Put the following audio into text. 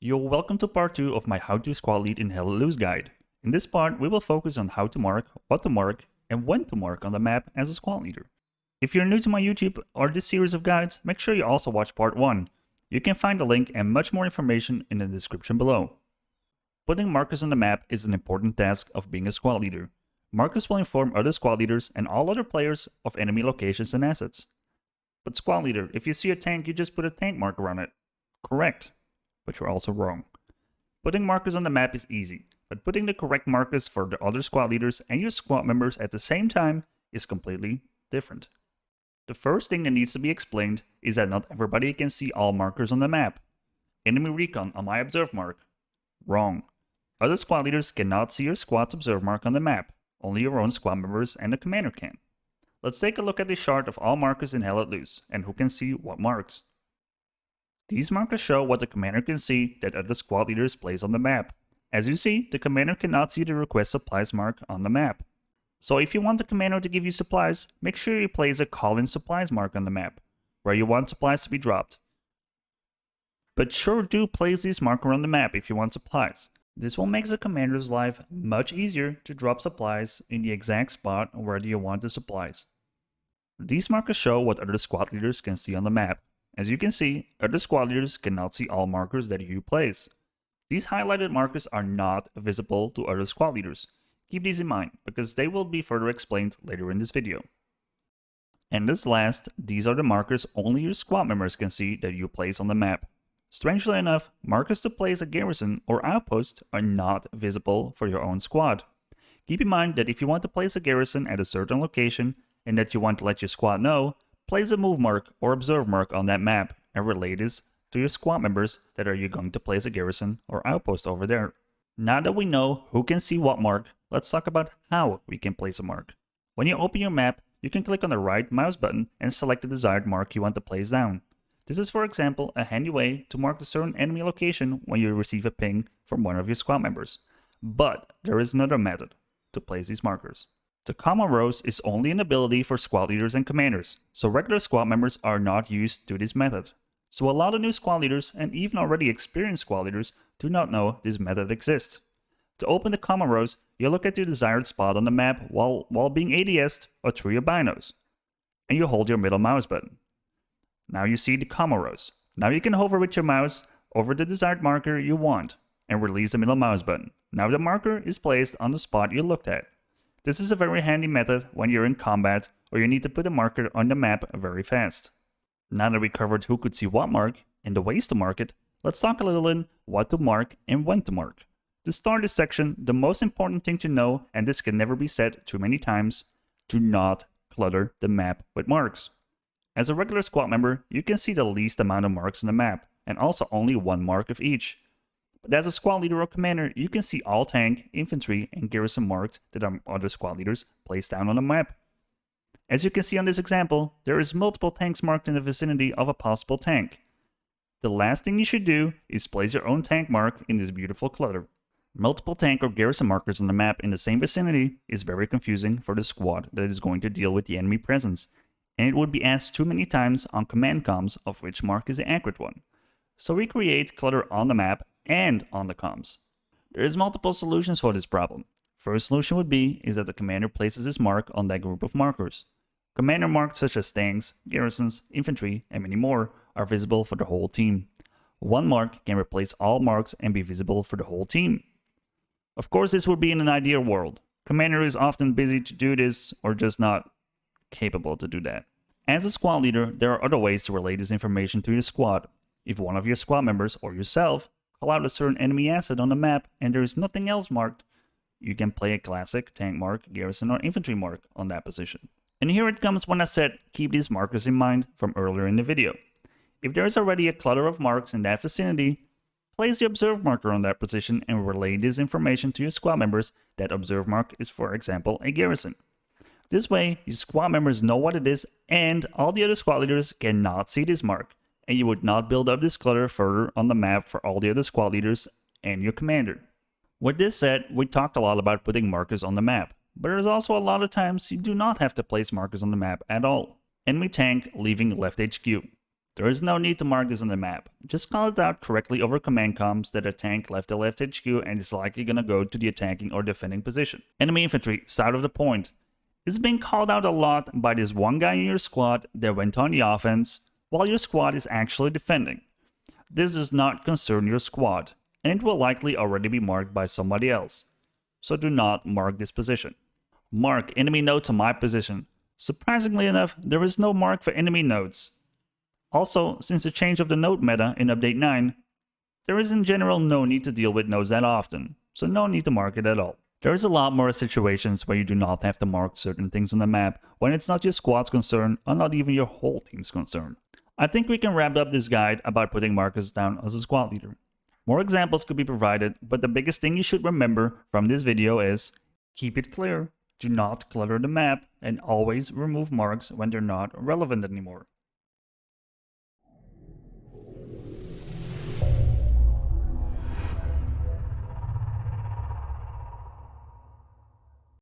You're welcome to part 2 of my How to Squad Lead in Hell Loose guide. In this part, we will focus on how to mark, what to mark, and when to mark on the map as a squad leader. If you're new to my YouTube or this series of guides, make sure you also watch part 1. You can find the link and much more information in the description below. Putting markers on the map is an important task of being a squad leader. Markers will inform other squad leaders and all other players of enemy locations and assets. But squad leader, if you see a tank, you just put a tank marker on it. Correct. But you're also wrong. Putting markers on the map is easy, but putting the correct markers for the other squad leaders and your squad members at the same time is completely different. The first thing that needs to be explained is that not everybody can see all markers on the map. Enemy recon on my observe mark. Wrong. Other squad leaders cannot see your squad's observe mark on the map. Only your own squad members and the commander can. Let's take a look at the chart of all markers in Hell Let Loose and who can see what marks. These markers show what the commander can see that other squad leaders place on the map. As you see, the commander cannot see the request supplies mark on the map. So if you want the commander to give you supplies, make sure you place a call-in supplies mark on the map, where you want supplies to be dropped. But sure do place this marker on the map if you want supplies. This will make the commander's life much easier to drop supplies in the exact spot where you want the supplies. These markers show what other squad leaders can see on the map. As you can see, other squad leaders cannot see all markers that you place. These highlighted markers are not visible to other squad leaders. Keep these in mind, because they will be further explained later in this video. And this last, these are the markers only your squad members can see that you place on the map. Strangely enough, markers to place a garrison or outpost are not visible for your own squad. Keep in mind that if you want to place a garrison at a certain location and that you want to let your squad know, place a move mark or observe mark on that map and relay this to your squad members that are you going to place a garrison or outpost over there. Now that we know who can see what mark, let's talk about how we can place a mark. When you open your map, you can click on the right mouse button and select the desired mark you want to place down. This is, for example, a handy way to mark a certain enemy location when you receive a ping from one of your squad members. But there is another method to place these markers. The common rows is only an ability for squad leaders and commanders, so regular squad members are not used to this method. So a lot of new squad leaders and even already experienced squad leaders do not know this method exists. To open the common rows, you look at your desired spot on the map while being ADS'd or through your binos, and you hold your middle mouse button. Now you see the common rows. Now you can hover with your mouse over the desired marker you want and release the middle mouse button. Now the marker is placed on the spot you looked at. This is a very handy method when you're in combat or you need to put a marker on the map very fast. Now that we covered who could see what mark and the ways to mark it, let's talk a little in what to mark and when to mark. To start this section, the most important thing to know, and this can never be said too many times, do not clutter the map with marks. As a regular squad member, you can see the least amount of marks on the map, and also only one mark of each. But as a squad leader or commander, you can see all tank, infantry, and garrison marks that other squad leaders place down on the map. As you can see on this example, there is multiple tanks marked in the vicinity of a possible tank. The last thing you should do is place your own tank mark in this beautiful clutter. Multiple tank or garrison markers on the map in the same vicinity is very confusing for the squad that is going to deal with the enemy presence, and it would be asked too many times on command comms of which mark is the accurate one. So we create clutter on the map and on the comms. There is multiple solutions for this problem. First solution would be is that the commander places his mark on that group of markers. Commander marks such as tanks, garrisons, infantry, and many more are visible for the whole team. One mark can replace all marks and be visible for the whole team. Of course, this would be in an ideal world. Commander is often busy to do this or just not capable to do that. As a squad leader, there are other ways to relay this information to your squad. If one of your squad members or yourself call out a certain enemy asset on the map and there is nothing else marked, you can play a classic tank mark, garrison, or infantry mark on that position. And here it comes when I said keep these markers in mind from earlier in the video. If there is already a clutter of marks in that vicinity, place the observe marker on that position and relay this information to your squad members that observe mark is, for example, a garrison. This way, your squad members know what it is and all the other squad leaders cannot see this mark, and you would not build up this clutter further on the map for all the other squad leaders and your commander. With this said, we talked a lot about putting markers on the map, but there's also a lot of times you do not have to place markers on the map at all. Enemy tank leaving left HQ. There is no need to mark this on the map. Just call it out correctly over command comms that a tank left the left HQ and is likely gonna go to the attacking or defending position. Enemy infantry, south of the point. It's being called out a lot by this one guy in your squad that went on the offense while your squad is actually defending. This does not concern your squad, and it will likely already be marked by somebody else. So do not mark this position. Mark enemy nodes on my position. Surprisingly enough, there is no mark for enemy nodes. Also, since the change of the node meta in update 9, there is in general no need to deal with nodes that often, so no need to mark it at all. There is a lot more situations where you do not have to mark certain things on the map when it's not your squad's concern or not even your whole team's concern. I think we can wrap up this guide about putting markers down as a squad leader. More examples could be provided, but the biggest thing you should remember from this video is keep it clear, do not clutter the map, and always remove marks when they're not relevant anymore.